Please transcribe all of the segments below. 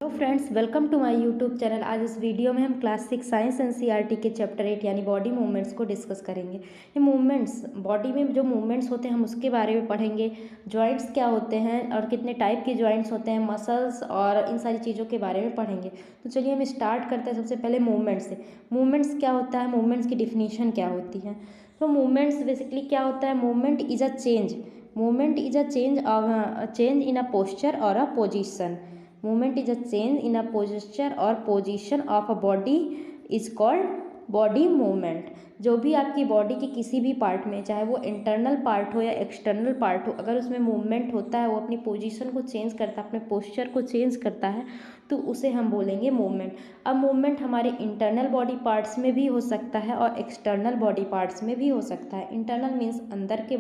Hello friends, welcome to my YouTube channel. आज इस video में हम क्लास 6 साइंस एनसीईआरटी के चैप्टर 8 यानी बॉडी मूवमेंट्स को डिस्कस करेंगे। ये मूवमेंट्स, बॉडी में जो मूवमेंट्स होते हैं हम उसके बारे में पढ़ेंगे। जॉइंट्स क्या होते हैं और कितने टाइप के जॉइंट्स होते हैं, मसल्स और इन सारी चीज़ों के बारे में पढ़ेंगे। तो चलिए हम स्टार्ट करते हैं सबसे पहले मूवमेंट्स से। मूवमेंट्स क्या होता है, मूवमेंट्स की डिफिनीशन क्या होती है। तो मूवमेंट्स बेसिकली क्या होता है, movement is a change. Movement is a change in a posture or a position. movement is a change in a posture or position of a body is called body movement. जो भी आपकी body के किसी भी part में, चाहे वो internal part हो या एक्सटर्नल पार्ट हो, अगर उसमें मूवमेंट होता है, वो अपनी पोजीशन को चेंज करता है, अपने पोस्चर को चेंज करता है, तो उसे हम बोलेंगे मूवमेंट। अब मूवमेंट हमारे इंटरनल बॉडी पार्ट्स में भी हो सकता है और एक्सटर्नल बॉडी पार्ट्स में भी हो सकता है। इंटरनल मीन्स अंदर के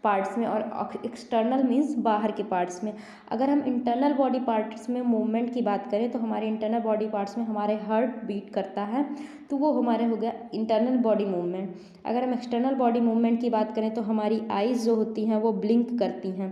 पार्ट्स में और एक्सटर्नल मीन्स बाहर के पार्ट्स में। अगर हम इंटरनल बॉडी पार्ट्स में मूवमेंट की बात करें तो हमारे इंटरनल बॉडी पार्ट्स में हमारे हार्ट बीट करता है, तो वो हमारे हो गया इंटरनल बॉडी मूवमेंट। अगर हम एक्सटर्नल बॉडी मूवमेंट की बात करें तो हमारी आइज़ जो होती हैं वो ब्लिंक करती हैं।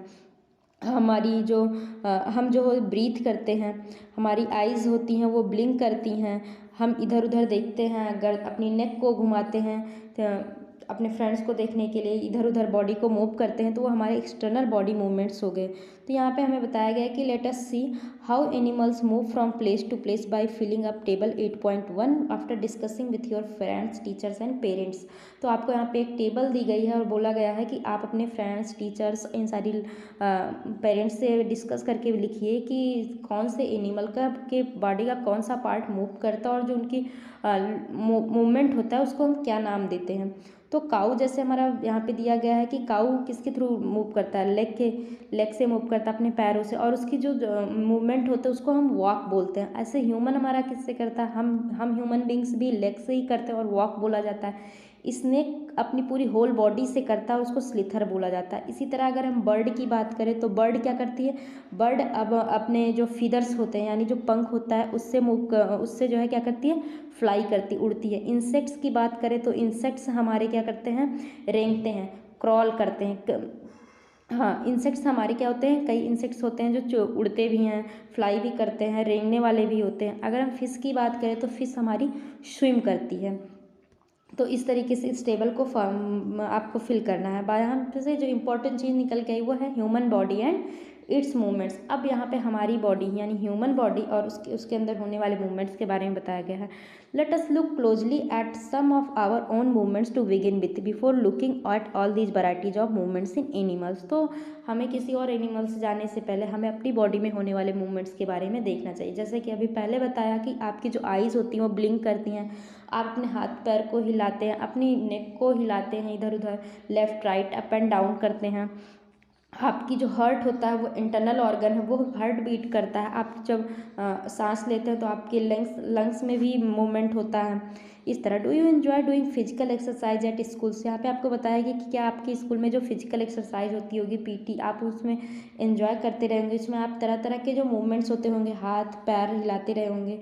हमारी जो हम जो ब्रीथ करते हैं, हमारी आइज़ होती हैं वो ब्लिंक करती हैं। हम इधर उधर देखते हैं, अगर अपनी नेक को घुमाते हैं तो अपने फ्रेंड्स को देखने के लिए इधर उधर बॉडी को मूव करते हैं, तो वो हमारे एक्सटर्नल बॉडी मूवमेंट्स हो गए। तो यहाँ पे हमें बताया गया है कि let us see how animals move from place to place by filling up table 8.1 after discussing with your friends, teachers and parents. तो आपको यहाँ पे एक टेबल दी गई है और बोला गया है कि आप अपने फ्रेंड्स, टीचर्स, इन सारी पेरेंट्स से डिस्कस करके लिखिए कि कौन से एनिमल का के बॉडी का कौन सा पार्ट मूव करता है और जो उनकी मूवमेंट होता है उसको हम क्या नाम देते हैं। तो काऊ जैसे हमारा यहाँ पे दिया गया है कि काऊ किसके थ्रू मूव करता है, लेग से मूव करता है, अपने पैरों से, और उसकी जो मूवमेंट होता है उसको हम वॉक बोलते हैं। ऐसे ह्यूमन हमारा किससे करता है, हम ह्यूमन बींग्स भी लेग से ही करते हैं और वॉक बोला जाता है। स्नेक अपनी पूरी होल बॉडी से करता है, उसको स्लिथर बोला जाता है। इसी तरह अगर हम बर्ड की बात करें तो बर्ड क्या करती है, बर्ड अब अपने जो फीदर्स होते हैं यानी जो पंख होता है उससे जो है क्या करती है, फ्लाई करती, उड़ती है। इंसेक्ट्स की बात करें तो इंसेक्ट्स हमारे क्या करते हैं, रेंगते हैं, क्रॉल करते हैं। हाँ, इंसेक्ट्स हमारे क्या होते हैं, कई इंसेक्ट्स होते हैं जो उड़ते भी हैं, फ्लाई भी करते हैं, रेंगने वाले भी होते हैं। अगर हम फिश की बात करें तो फिश हमारी स्विम करती है। तो इस तरीके से इस टेबल को आपको फिल करना है। यहाँ से जो इम्पोर्टेंट चीज़ निकल के आई वो है human body and it's movements. अब यहाँ पे हमारी बॉडी यानी ह्यूमन बॉडी और उसके अंदर होने वाले मूवमेंट्स के बारे में बताया गया है। Let us look closely at some of our own movements to begin with before looking at all these varieties of movements in animals. तो हमें किसी और एनिमल्स जाने से पहले हमें अपनी बॉडी में होने वाले मूवमेंट्स के बारे में देखना चाहिए। जैसे कि अभी पहले बताया कि आपकी जो आइज़ होती हैं वो ब्लिंक करती हैं, आप अपने हाथ पैर को हिलाते हैं, अपनी नेक को हिलाते हैं, इधर उधर left right up and down करते हैं। आपकी जो हार्ट होता है वो इंटरनल ऑर्गन है, वो हार्ट बीट करता है। आप जब सांस लेते हैं तो आपके लंग्स में भी मूवमेंट होता है। इस तरह do you enjoy doing physical exercise at school. से यहाँ पे आपको बताया गया कि क्या आपके स्कूल में जो फिजिकल एक्सरसाइज होती होगी पीटी, आप उसमें एंजॉय करते रहेंगे। इसमें आप तरह तरह के जो मूवमेंट्स होते होंगे, हाथ पैर हिलाते रहे होंगे।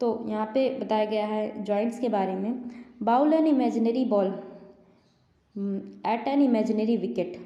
तो यहाँ पे बताया गया है जॉइंट्स के बारे में। Bowl an imaginary ball at an imaginary wicket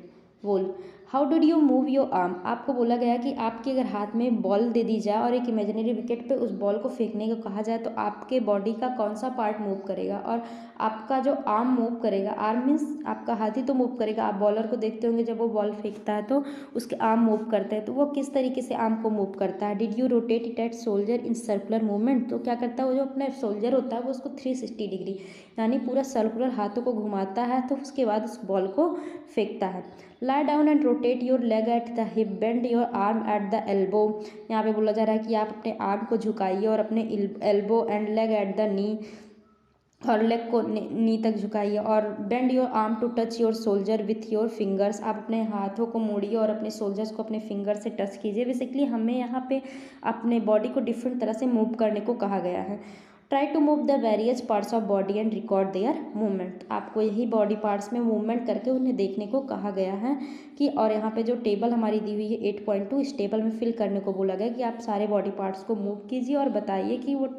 wall, how did you move your arm. आपको बोला गया कि आपके अगर हाथ में बॉल दे दी जाए और एक इमेजिनरी विकेट पे उस बॉल को फेंकने को कहा जाए तो आपके बॉडी का कौन सा पार्ट मूव करेगा और आपका जो आर्म मूव करेगा। आर्म मीन्स आपका हाथ ही तो मूव करेगा। आप बॉलर को देखते होंगे जब वो बॉल फेंकता है तो उसके आर्म मूव करते हैं, तो वो किस तरीके से आर्म को मूव करता है। Did you rotate it at soldier in circular movement. तो क्या करता है, वो जो अपने सोल्जर होता है वो उसको 360 डिग्री यानी पूरा सर्कुलर हाथों को घुमाता है, तो उसके बाद उस बॉल को फेंकता है। Lie down and rotate your leg at the hip, bend your arm at the elbow. यहाँ पे बोला जा रहा है कि आप अपने आर्म को झुकाइए और अपने elbow and leg at the knee, और लेग को नी तक झुकाइए। और bend your arm to touch your shoulder with your fingers. आप अपने हाथों को मोड़िए और अपने सोल्जर्स को अपने फिंगर से टच कीजिए। बेसिकली हमें यहाँ पे अपने बॉडी को डिफरेंट तरह से मूव करने को कहा गया है। Try to move the various parts of body and record their movement. आपको यही बॉडी पार्ट्स में मूवमेंट करके उन्हें देखने को कहा गया है कि, और यहाँ पे जो टेबल हमारी दी हुई है 8.2, इस टेबल में फिल करने को बोला गया कि आप सारे बॉडी पार्ट्स को मूव कीजिए और बताइए कि वो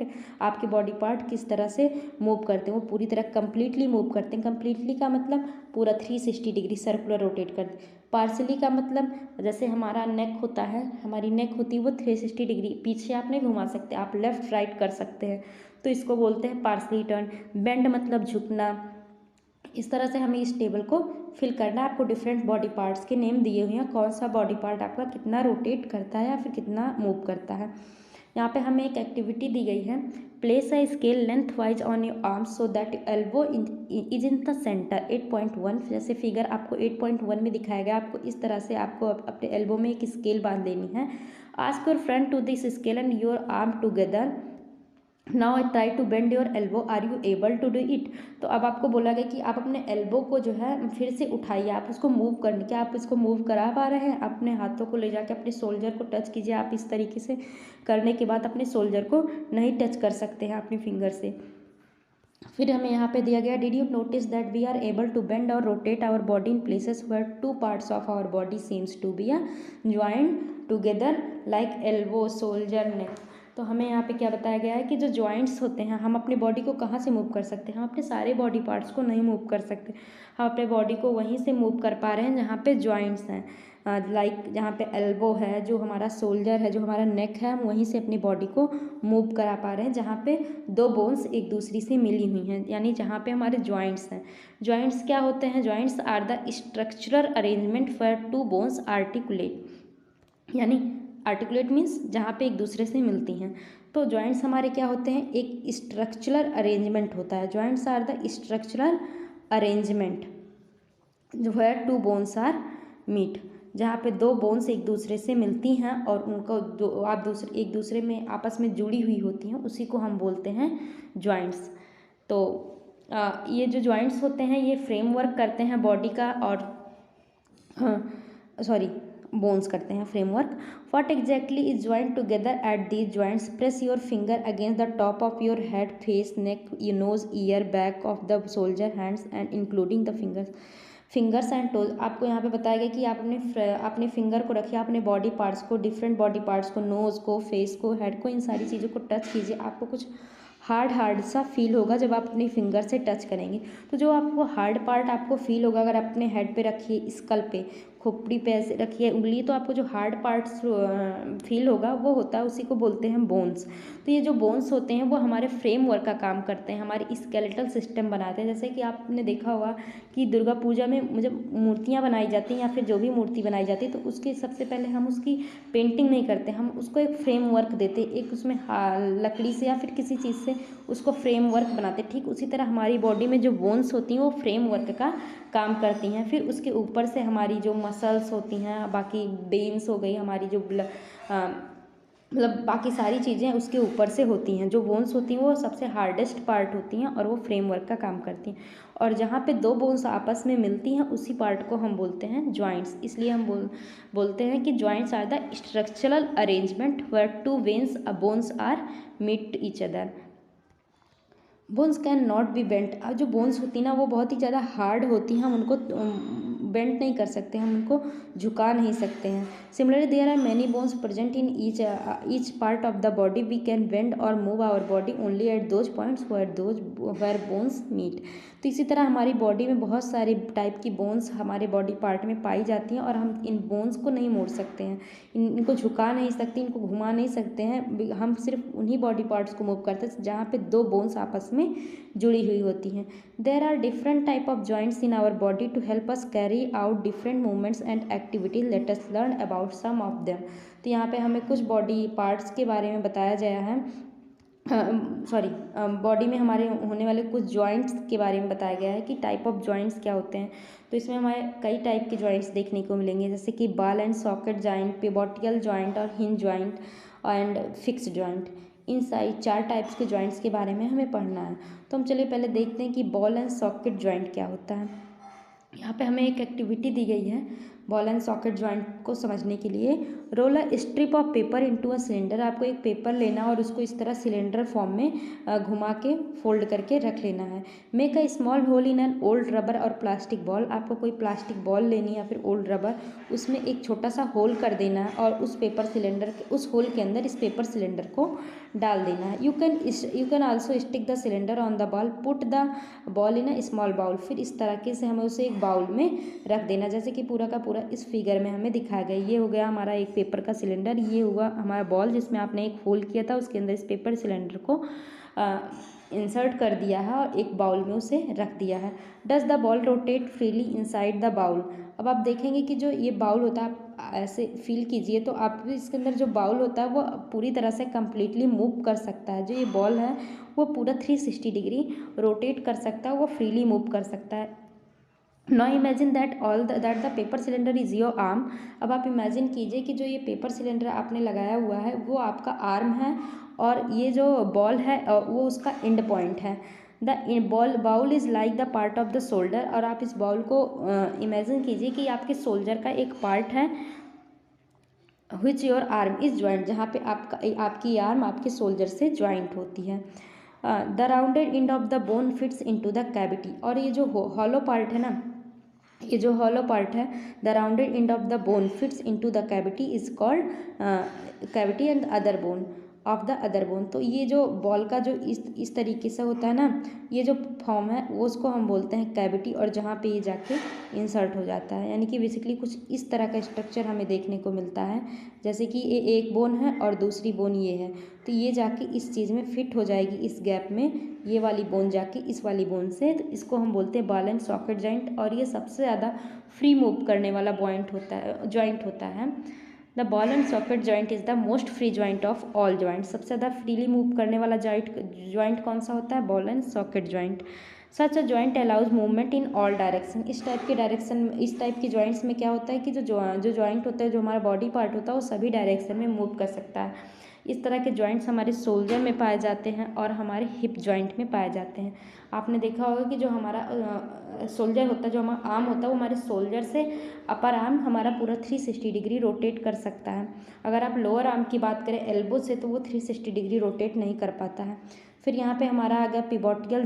आपके बॉडी पार्ट किस तरह से मूव करते हैं। वो पूरी तरह कंप्लीटली मूव करते हैं। कंप्लीटली का मतलब पूरा 360 डिग्री सर्कुलर रोटेट करते हैं। पार्सली का मतलब जैसे हमारा नेक होता है, हमारी नेक होती है वो 360 डिग्री पीछे आप नहीं घुमा सकते, आप लेफ़्ट राइट कर सकते हैं, तो इसको बोलते हैं पार्सली टर्न। बेंड मतलब झुकना। इस तरह से हमें इस टेबल को फिल करना है। आपको डिफरेंट बॉडी पार्ट्स के नेम दिए हुए हैं, कौन सा बॉडी पार्ट आपका कितना रोटेट करता है या फिर कितना मूव करता है। यहाँ पे हमें एक एक्टिविटी दी गई है, place a scale length wise on your arms so that elbow is in the centre. 8.1 जैसे फिगर आपको 8.1 में दिखाया गया, आपको इस तरह से आपको अपने एल्बो में एक स्केल बांध लेनी है। Ask your friend to this scale and your arm together. Now I try to bend your elbow, are you able to do it. तो अब आपको बोला गया कि आप अपने एल्बो को जो है फिर से उठाइए, आप उसको मूव करने, क्या आप इसको मूव करा पा रहे हैं? अपने हाथों को ले जाके अपने शोल्डर को टच कीजिए। आप इस तरीके से करने के बाद अपने शोल्डर को नहीं टच कर सकते हैं अपने फिंगर से। फिर हमें यहाँ पे दिया गया, did you notice that we are able to bend or rotate our body in places where two parts of our body seems to be joint together like elbow shoulder neck. तो हमें यहाँ पे क्या बताया गया है कि जो जॉइंट्स होते हैं, हम अपनी बॉडी को कहाँ से मूव कर सकते हैं? हम अपने सारे बॉडी पार्ट्स को नहीं मूव कर सकते, हम अपने बॉडी को वहीं से मूव कर पा रहे हैं जहाँ पे जॉइंट्स हैं। लाइक जहाँ पे एल्बो है, जो हमारा शोल्डर है, जो हमारा नेक है, हम वहीं से अपनी बॉडी को मूव करा पा रहे हैं जहाँ पे दो बोन्स एक दूसरी से मिली हुई हैं, यानी जहाँ पे हमारे जॉइंट्स हैं। जॉइंट्स क्या होते हैं? Joints are the structural arrangement for two bones articulate, यानी आर्टिकुलेट मीन्स जहाँ पे एक दूसरे से मिलती हैं। तो जॉइंट्स हमारे क्या होते हैं? एक स्ट्रक्चरल अरेंजमेंट होता है। Joints are the structural arrangement जो है टू बोन्स आर मीट, जहाँ पे दो बोन्स एक दूसरे से मिलती हैं और उनको एक दूसरे में आपस में जुड़ी हुई होती हैं, उसी को हम बोलते हैं जॉइंट्स। तो ये जो जॉइंट्स होते हैं ये फ्रेमवर्क करते हैं बॉडी का, और बोन्स करते हैं framework. What exactly is joint together at these joints? Press your finger against the top of your head, face, neck, nose, ear, back of the shoulder, hands and including the fingers and toes. आपको यहाँ पे बताया गया कि आप अपने finger को रखिए, अपने बॉडी पार्ट्स को, डिफरेंट बॉडी पार्ट्स को, नोज़ को, फेस को, हेड को, इन सारी चीज़ों को टच कीजिए। आपको कुछ हार्ड सा फील होगा जब आप अपने फिंगर से टच करेंगे। तो जो आपको हार्ड पार्ट आपको फील होगा, अगर अपने हेड पे रखिए, स्कल पे, खोपड़ी पे ऐसे रखिए उंगली, तो आपको जो हार्ड पार्ट्स फील होगा वो होता है, उसी को बोलते हैं बोन्स। तो ये जो बोन्स होते हैं वो हमारे फ्रेमवर्क का काम करते हैं, हमारे स्केलेटल सिस्टम बनाते हैं। जैसे कि आपने देखा होगा कि दुर्गा पूजा में जब मूर्तियाँ बनाई जाती हैं या फिर जो भी मूर्ति बनाई जाती है, तो उसके सबसे पहले हम उसकी पेंटिंग नहीं करते, हम उसको एक फ्रेमवर्क देते, एक उसमें लकड़ी से या फिर किसी चीज़ से उसको फ्रेमवर्क बनाते। ठीक उसी तरह हमारी बॉडी में जो बोन्स होती हैं वो फ्रेमवर्क का काम करती हैं। फिर उसके ऊपर से हमारी जो मसल्स होती हैं, बाकी बेन्स हो गई हमारी, जो मतलब बाकी सारी चीज़ें उसके ऊपर से होती हैं। जो बोन्स होती हैं वो सबसे हार्डेस्ट पार्ट होती हैं और वो फ्रेमवर्क का काम करती हैं। और जहाँ पे दो बोन्स आपस में मिलती हैं उसी पार्ट को हम बोलते हैं जॉइंट्स। इसलिए हम बोलते हैं कि joints are the structural arrangement where two bones are meet each other. Bones can not be bent. अब जो बोन्स होती हैं ना वो बहुत ही ज़्यादा हार्ड होती हैं, हम उनको बेंट नहीं कर सकते, हम उनको झुका नहीं सकते हैं। Similarly there are many bones present in each part of the body. We can bend or move our body only at those points where bones meet. तो इसी तरह हमारी बॉडी में बहुत सारी टाइप की बोन्स हमारे बॉडी पार्ट में पाई जाती हैं और हम इन बोन्स को नहीं मोड़ सकते हैं, इनको झुका नहीं सकते, इनको घुमा नहीं सकते हैं। हम सिर्फ उन्हीं बॉडी पार्ट्स को मूव करते हैं जहाँ पे दो बोन्स आपस में जुड़ी हुई होती हैं। There are different type of joints in our body to help us carry out different movements and activities. Let us learn about some of them. तो यहाँ पे हमें कुछ बॉडी पार्ट्स के बारे में बताया गया है, बॉडी में हमारे होने वाले कुछ जॉइंट्स के बारे में बताया गया है कि टाइप ऑफ जॉइंट्स क्या होते हैं। तो इसमें हमारे कई टाइप के जॉइंट्स देखने को मिलेंगे, जैसे कि ball and socket joint, pivotal joint और hinge joint and fix joint. इन सारी 4 टाइप्स के जॉइंट्स के बारे में हमें पढ़ना है। तो हम चलिए पहले देखते हैं कि बॉल एंड सॉकेट जॉइंट क्या होता है। यहाँ पे हमें एक एक्टिविटी दी गई है बॉल एंड सॉकेट जॉइंट को समझने के लिए। Roll a strip of paper into a cylinder. आपको एक पेपर लेना और उसको इस तरह सिलेंडर फॉर्म में घुमा के फोल्ड करके रख लेना है। Make a small hole in an old rubber और प्लास्टिक बॉल। आपको कोई प्लास्टिक बॉल लेनी है या फिर ओल्ड रबर, उसमें एक छोटा सा होल कर देना है और उस होल के अंदर इस पेपर सिलेंडर को डाल देना है। You can also stick the cylinder on the ball, put the ball in a small bowl. फिर इस तरीके से हमें उसे एक बाउल में रख देना, जैसे कि पूरा का पूरा इस फिगर में हमें दिखाया गया। ये हो गया हमारा एक पेपर का सिलेंडर, ये हुआ हमारा बॉल जिसमें आपने एक होल किया था, उसके अंदर इस पेपर सिलेंडर को इंसर्ट कर दिया है और एक बाउल में उसे रख दिया है। Does the ball rotate freely inside the bowl. अब आप देखेंगे कि जो ये बाउल होता है, आप ऐसे फील कीजिए तो आप इसके अंदर जो बाउल होता है वो पूरी तरह से कम्प्लीटली मूव कर सकता है। जो ये बॉल है वो पूरा 360 डिग्री रोटेट कर सकता है, वो फ्रीली मूव कर सकता है। Now imagine that the paper cylinder is your arm. अब आप इमेजिन कीजिए कि जो ये पेपर सिलेंडर आपने लगाया हुआ है वो आपका आर्म है और ये जो बॉल है वो उसका एंड पॉइंट है। The bowl is like the part of the shoulder. और आप इस बाउल को इमेजिन कीजिए कि आपके शोल्डर का एक पार्ट है, which your arm is joint, जहाँ पे आपकी आर्म आपके शोल्डर से ज्वाइंट होती है। The rounded end of the bone fits into the cavity. और ये जो हॉलो पार्ट है ना, ये जो हॉलो पार्ट है, the rounded end of the bone fits into the cavity is called cavity and other bone of the other bone. तो ये जो बॉल का जो इस तरीके से होता है ना, ये जो फॉर्म है वो उसको हम बोलते हैं कैविटी, और जहाँ पे ये जाके इंसर्ट हो जाता है। यानी कि बेसिकली कुछ इस तरह का स्ट्रक्चर हमें देखने को मिलता है, जैसे कि ये एक बोन है और दूसरी बोन ये है, तो ये जाके इस चीज़ में फिट हो जाएगी, इस गैप में ये वाली बोन जाके इस वाली बोन से, तो इसको हम बोलते हैं बॉल एंड सॉकेट जॉइंट। और ये सबसे ज़्यादा फ्री मूव करने वाला जॉइंट होता है। The ball and socket joint is the most free joint of all joint. सबसे ज़्यादा फ्रीली मूव करने वाला जॉइंट कौन सा होता है? Ball and socket joint. Such a joint allows movement in all direction. इस टाइप की जॉइंट्स में क्या होता है कि जो जॉइंट होता है, जो हमारा बॉडी पार्ट होता है, वो सभी डायरेक्शन में मूव कर सकता है। इस तरह के जॉइंट्स हमारे शोल्डर में पाए जाते हैं और हमारे हिप जॉइंट में पाए जाते हैं। आपने देखा होगा कि जो हमारा शोल्डर होता है, जो हमारा आर्म होता है, वो हमारे शोल्डर से अपर आर्म हमारा पूरा 360 डिग्री रोटेट कर सकता है। अगर आप लोअर आर्म की बात करें एल्बो से, तो वो 360 डिग्री रोटेट नहीं कर पाता है। फिर यहाँ पे हमारा आ गया पिवोटियल